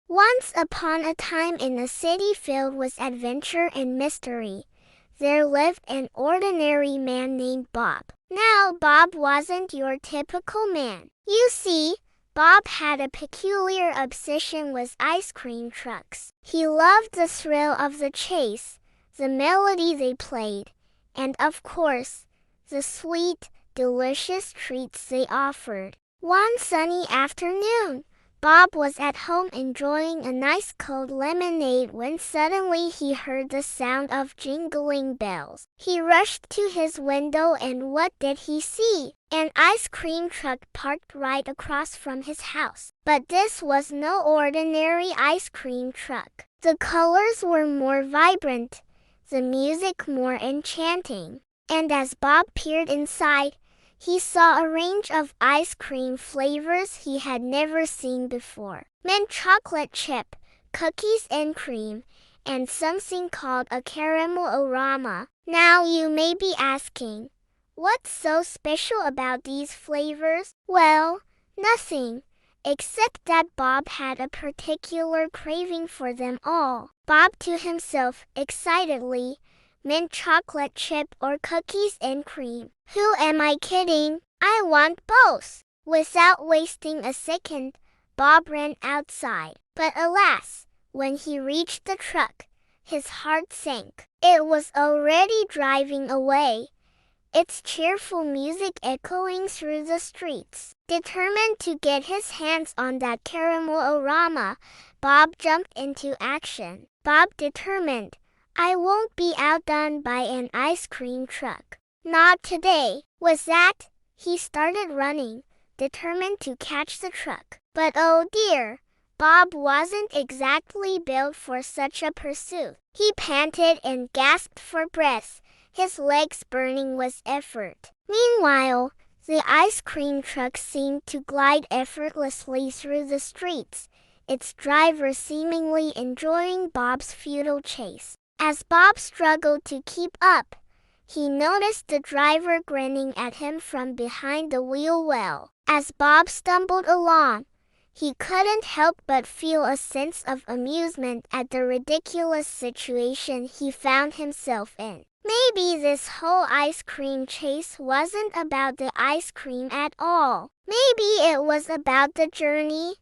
Once upon a time in a city filled with adventure and mystery, there lived an ordinary man named Bob. Now, Bob wasn't your typical man. You see, Bob had a peculiar obsession with ice cream trucks. He loved the thrill of the chase, the melody they played, and of course, the sweet, delicious treats they offered. One sunny afternoon, Bob was at home enjoying a nice cold lemonade when suddenly he heard the sound of jingling bells. He rushed to his window and what did he see? An ice cream truck parked right across from his house. But this was no ordinary ice cream truck. The colors were more vibrant, the music more enchanting. And as Bob peered inside, he saw a range of ice cream flavors he had never seen before. Mint chocolate chip, cookies and cream, and something called a caramel-orama. Now you may be asking, what's so special about these flavors? Well, nothing, except that Bob had a particular craving for them all. Bob to himself, excitedly, mint chocolate chip or cookies and cream. Who am I kidding? I want both. Without wasting a second, Bob ran outside. But alas, when he reached the truck, his heart sank. It was already driving away, its cheerful music echoing through the streets. Determined to get his hands on that caramel-orama, Bob jumped into action. Bob determined, I won't be outdone by an ice cream truck. Not today. With that, he started running, determined to catch the truck. But oh dear, Bob wasn't exactly built for such a pursuit. He panted and gasped for breath, his legs burning with effort. Meanwhile, the ice cream truck seemed to glide effortlessly through the streets, its driver seemingly enjoying Bob's futile chase. As Bob struggled to keep up, he noticed the driver grinning at him from behind the wheel well. As Bob stumbled along, he couldn't help but feel a sense of amusement at the ridiculous situation he found himself in. Maybe this whole ice cream chase wasn't about the ice cream at all. Maybe it was about the journey,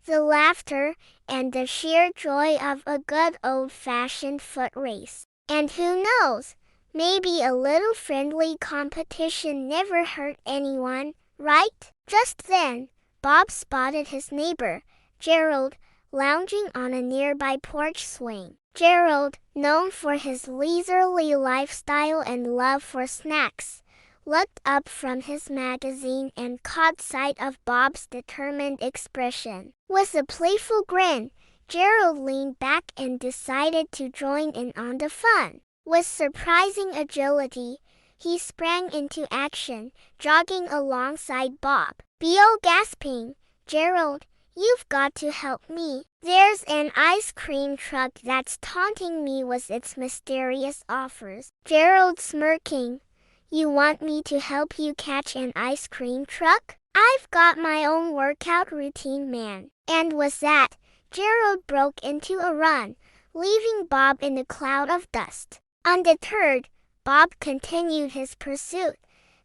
the laughter, and the sheer joy of a good old-fashioned foot race. And who knows, maybe a little friendly competition never hurt anyone, right? Just then, Bob spotted his neighbor, Gerald, lounging on a nearby porch swing. Gerald, known for his leisurely lifestyle and love for snacks, looked up from his magazine and caught sight of Bob's determined expression. With a playful grin, Gerald leaned back and decided to join in on the fun. With surprising agility, he sprang into action, jogging alongside Bob. Bo gasping, Gerald, you've got to help me. There's an ice cream truck that's taunting me with its mysterious offers. Gerald smirking, you want me to help you catch an ice cream truck? I've got my own workout routine, man. And with that, Gerald broke into a run, leaving Bob in a cloud of dust. Undeterred, Bob continued his pursuit,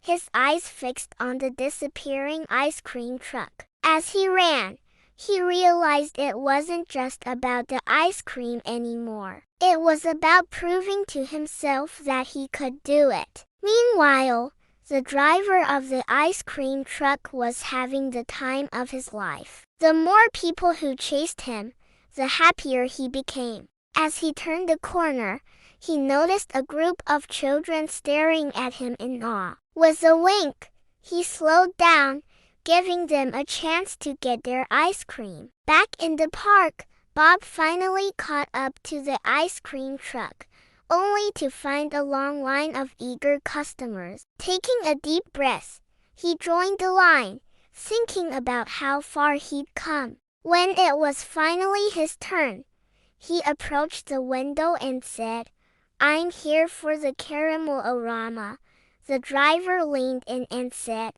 his eyes fixed on the disappearing ice cream truck. As he ran, he realized it wasn't just about the ice cream anymore. It was about proving to himself that he could do it. Meanwhile, the driver of the ice cream truck was having the time of his life. The more people who chased him, the happier he became. As he turned the corner, he noticed a group of children staring at him in awe. With a wink, he slowed down, giving them a chance to get their ice cream. Back in the park, Bob finally caught up to the ice cream truck, only to find a long line of eager customers. Taking a deep breath, he joined the line, thinking about how far he'd come. When it was finally his turn, he approached the window and said, I'm here for the caramel-orama. The driver leaned in and said,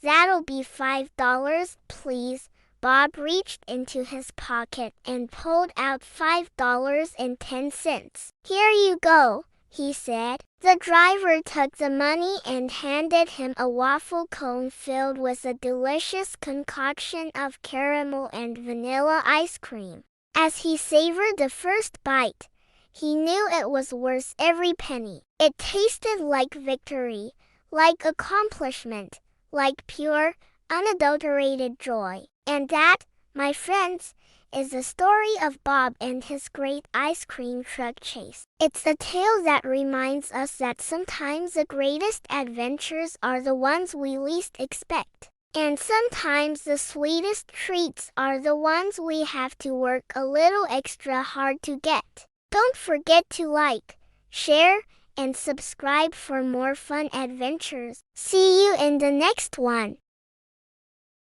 That'll be $5, please. Bob reached into his pocket and pulled out $5.10. "Here you go," he said. The driver took the money and handed him a waffle cone filled with a delicious concoction of caramel and vanilla ice cream. As he savored the first bite, he knew it was worth every penny. It tasted like victory, like accomplishment, like pure, unadulterated joy. And that, my friends, is the story of Bob and his great ice cream truck chase. It's a tale that reminds us that sometimes the greatest adventures are the ones we least expect. And sometimes the sweetest treats are the ones we have to work a little extra hard to get. Don't forget to like, share, and subscribe for more fun adventures. See you in the next one.